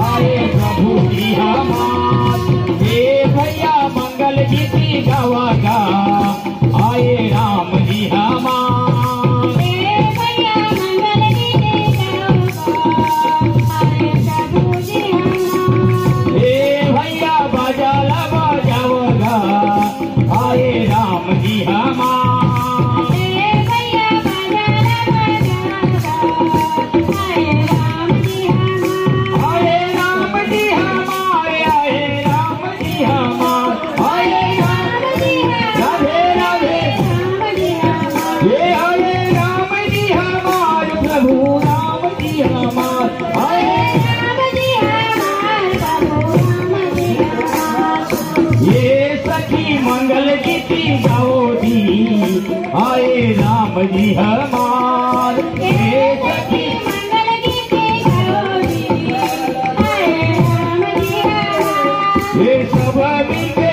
आए प्रभु जी हमार। हे भैया मंगल गीति गावागा आए राम जी हमार। हे भैया मंगल गीति गावागा आए प्रभु जी हमार। हे भैया बाजाला बजावगा आए राम जी हमार। हे भैया बाजाला बजावगा आए राम जी हमार। आए राम जी हमार, आए राम जी हमार, आए राम जी राधे राधे राम जी हमार। ये आए राम जी हमार, प्रभु राम जी हमार, आए राम जी हमार प्रभु राम जी हमार। ये सखी मंगल गीति गाओ दी आए राम जी हमार। ये सखी मंगल गीति गाओ दी आए राम जी हमार। ये सब मिलके